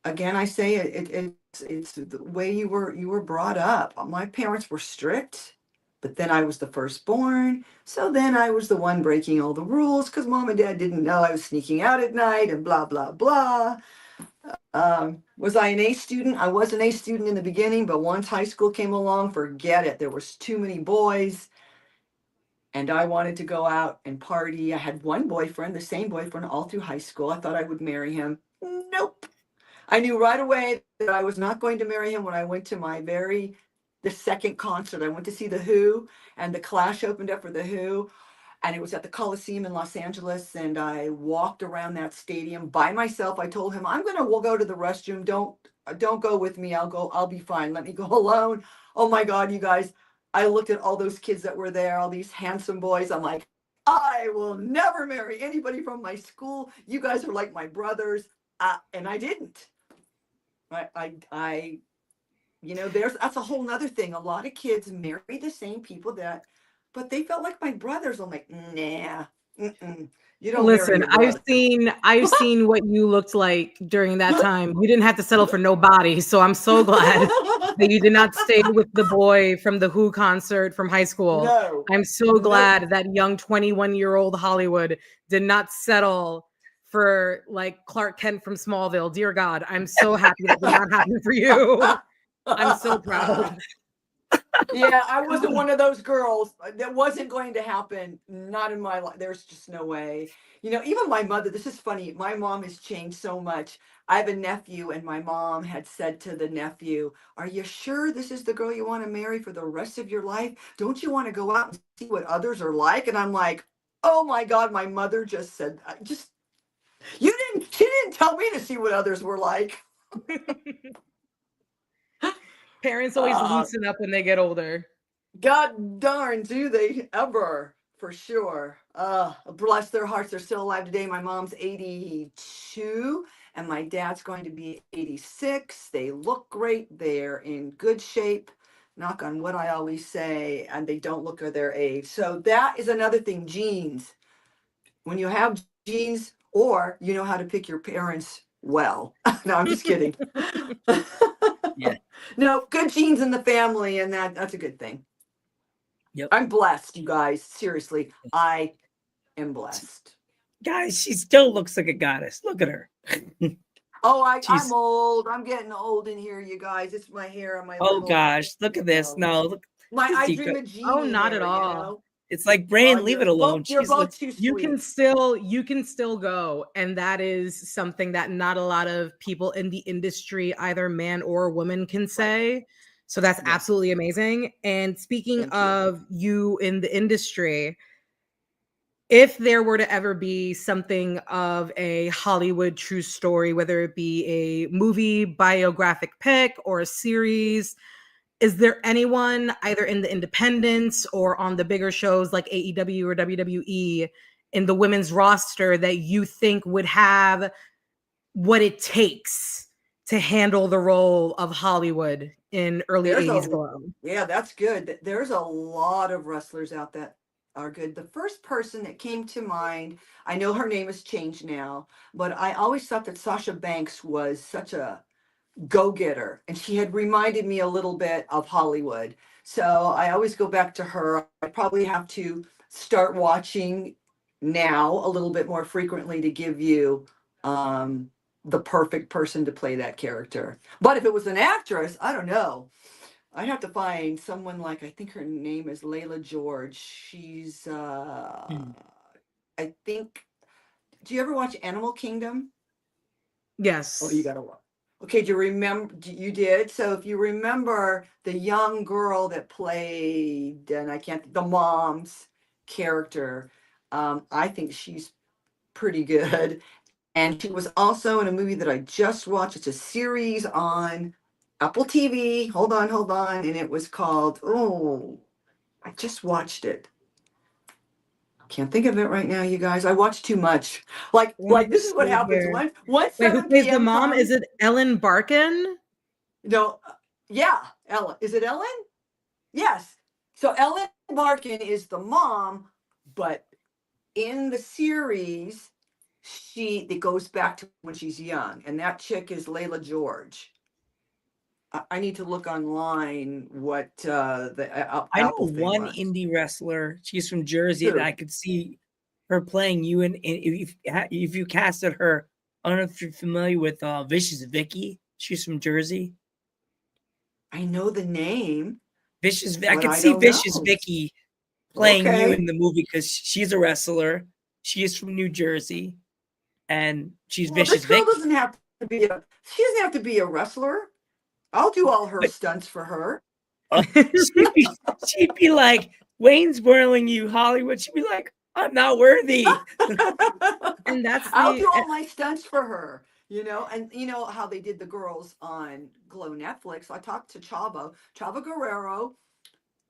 Again, I say it's the way you were brought up. My parents were strict, But then I was the firstborn. So then I was the one breaking all the rules because mom and dad didn't know I was sneaking out at night and blah, blah, blah. Was I an A student? I was an A student in the beginning, but once high school came along, forget it. There was too many boys and I wanted to go out and party. I had one boyfriend, the same boyfriend all through high school. I thought I would marry him. Nope. I knew right away that I was not going to marry him when I went to the second concert. I went to see The Who, and The Clash opened up for The Who, and it was at the Coliseum in Los Angeles, and I walked around that stadium by myself. I told him, we'll go to the restroom. Don't go with me. I'll be fine. Let me go alone. Oh my God, you guys. I looked at all those kids that were there, all these handsome boys. I'm like, I will never marry anybody from my school. You guys are like my brothers. And I didn't. I that's a whole nother thing. A lot of kids marry the same people but they felt like my brothers. I'm like, nah, you don't marry Listen, your brother. I've seen what you looked like during that time. You didn't have to settle for nobody. So I'm so glad that you did not stay with the boy from the Who concert from high school. No. I'm so glad that young 21-year-old Hollywood did not settle for like Clark Kent from Smallville. Dear God, I'm so happy that did not happen for you. I'm so proud. Yeah, I wasn't one of those girls. That wasn't going to happen. Not in my life. There's just no way. Even my mother, this is funny. My mom has changed so much. I have a nephew, and my mom had said to the nephew, are you sure this is the girl you want to marry for the rest of your life? Don't you want to go out and see what others are like? And I'm like, oh my God, my mother just said, she didn't tell me to see what others were like. Parents always loosen up when they get older. God darn, do they ever, for sure. Bless their hearts, they're still alive today. My mom's 82 and my dad's going to be 86. They look great. They're in good shape. Knock on wood, I always say, and they don't look their age. So that is another thing, genes. When you have genes, or you know how to pick your parents well. No, I'm just kidding. Yeah. No, good genes in the family, and that's a good thing. Yep. I'm blessed, you guys. Seriously, I am blessed. Guys, she still looks like a goddess. Look at her. I'm old. I'm getting old in here, you guys. It's my hair on my gosh, look at this. No, look. My I Dream of Jeannie. Oh, not hair, at all. It's like Brain, leave it alone. You're both too sweet. You can still go, and that is something that not a lot of people in the industry, either man or woman, can say. So that's absolutely amazing. And speaking of you in the industry, if there were to ever be something of a Hollywood true story, whether it be a movie, biographic pick, or a series, is there anyone either in the independents or on the bigger shows like AEW or WWE in the women's roster that you think would have what it takes to handle the role of Hollywood in early 80s glow? Yeah, that's good. There's a lot of wrestlers out that are good. The first person that came to mind, I know her name has changed now, but I always thought that Sasha Banks was such a go-getter, and she had reminded me a little bit of Hollywood. So I always go back to her. I probably have to start watching now a little bit more frequently to give you the perfect person to play that character. But if it was an actress, I don't know. I'd have to find someone like, I think her name is Layla George. She's I think, do you ever watch Animal Kingdom? Yes. Oh, you gotta watch. Okay, do you remember? You did. So if you remember the young girl that played, and the mom's character, I think she's pretty good. And she was also in a movie that I just watched. It's a series on Apple TV. Hold on. And it was called, I just watched it. Can't think of it right now, you guys. I watch too much. Like this is what happens. Once Wait, who plays the mom? Is it Ellen Barkin? No, yeah, Ellen. Is it Ellen? Yes. So Ellen Barkin is the mom, but in the series, it goes back to when she's young, and that chick is Layla George. I need to look online what the I know Apple thing one was. indie wrestler. She's from Jersey that Who? I could see her playing you. And if you casted her, I don't know if you're familiar with Vicious Vicky. She's from Jersey. I know the name, I but could I see don't Vicious know. Vicky playing you Okay. in the movie because she's a wrestler. She is from New Jersey, and she's Well, this Vicious girl Vicky. doesn't have to be a. She doesn't have to be a wrestler. I'll do all her But stunts for her. she'd be like, Wayne's boiling you, Hollywood. She'd be like, I'm not worthy. And that's I'll the do all my stunts for her. And you know how they did the girls on Glow Netflix. I talked to Chavo Guerrero,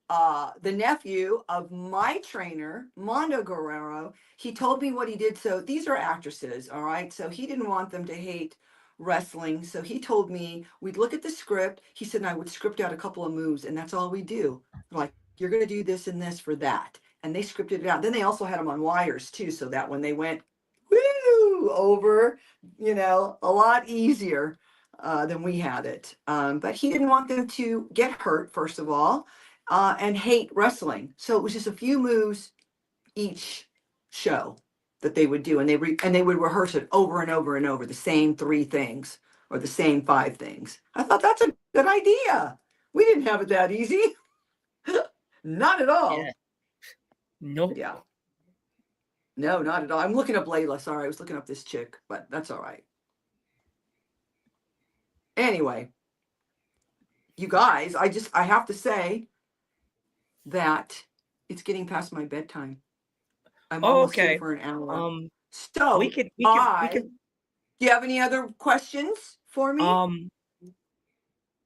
the nephew of my trainer, Mondo Guerrero. He told me what he did. So these are actresses, all right? So he didn't want them to hate wrestling. So he told me we'd look at the script. He said, and I would script out a couple of moves, and that's all we do. Like, you're going to do this and this for that. And they scripted it out. Then they also had them on wires too, so that when they went woo over, a lot easier than we had it. But he didn't want them to get hurt, first of all, and hate wrestling. So it was just a few moves each show that they would do, and they would rehearse it over and over and over, the same 3 things or the same 5 things. I thought that's a good idea. We didn't have it that easy. Not at all. Yeah. Nope. Yeah. No, not at all. I'm looking up Layla. Sorry, I was looking up this chick, but that's all right. Anyway, you guys, I have to say that it's getting past my bedtime. I'm almost here Okay. for an hour. We So could. do you have any other questions for me?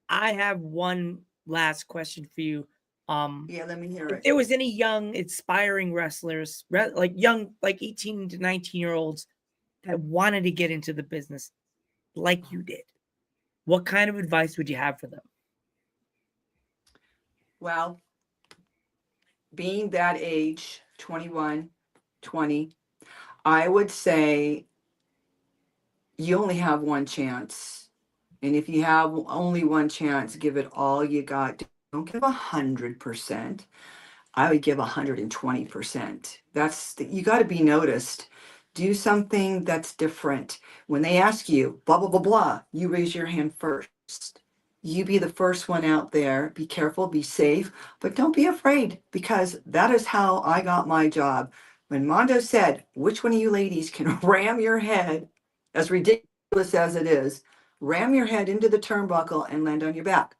I have one last question for you. Yeah, let me hear If it. there was any young, aspiring wrestlers, like young, like 18 to 19-year-olds that wanted to get into the business like you did, what kind of advice would you have for them? Well, being that age, 21, 20, I would say you only have one chance. And if you have only one chance, give it all you got. Don't give 100%. I would give 120%. You got to be noticed. Do something that's different. When they ask you, blah, blah, blah, blah, you raise your hand first. You be the first one out there. Be careful, be safe, but don't be afraid, because that is how I got my job. When Mondo said, which one of you ladies can ram your head, as ridiculous as it is, ram your head into the turnbuckle and land on your back.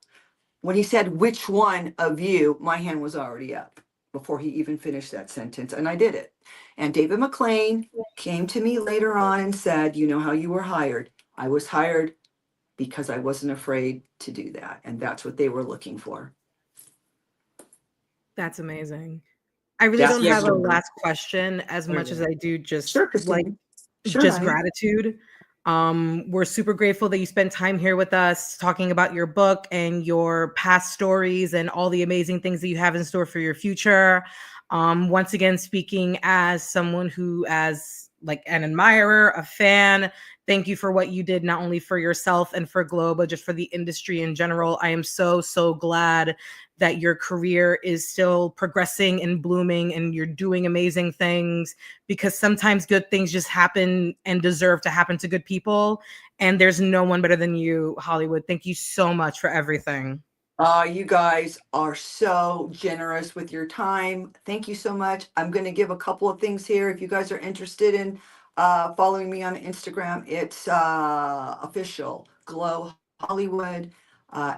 When he said, which one of you, my hand was already up before he even finished that sentence, and I did it. And David McLean came to me later on and said, you know how you were hired? I was hired because I wasn't afraid to do that. And that's what they were looking for. That's amazing. I really That's don't Yes, have a sir. last question as much as I do just Sure, like Christine. Sure, just honey. gratitude. We're super grateful that you spent time here with us talking about your book and your past stories and all the amazing things that you have in store for your future. Once again, speaking as someone who, as like an admirer, a fan, thank you for what you did, not only for yourself and for Glow, but just for the industry in general. I am so, so glad that your career is still progressing and blooming and you're doing amazing things, because sometimes good things just happen and deserve to happen to good people. And there's no one better than you, Hollywood. Thank you so much for everything. You guys are so generous with your time. Thank you so much. I'm going to give a couple of things here. If you guys are interested in following me on Instagram, it's official Glow Hollywood.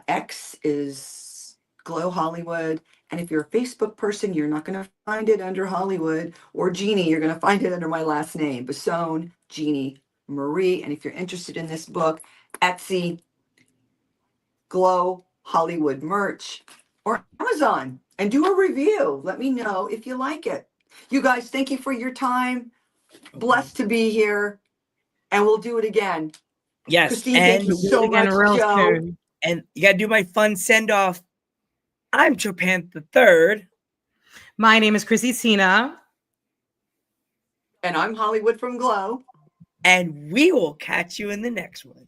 X is Glow Hollywood. And if you're a Facebook person, you're not going to find it under Hollywood or Jeannie. You're going to find it under my last name, Basone Jeannie Marie. And if you're interested in this book, Etsy, Glow Hollywood merch, or Amazon, and do a review. Let me know if you like it. You guys, thank you for your time. Blessed to be here, and we'll do it again. Yes, Christine, thank you We'll do it so again much, real Joe. soon. and you gotta do my fun send off. I'm Joe Panther III, My name is Chrissy Tina. And I'm Hollywood from Glow. and we will catch you in the next one.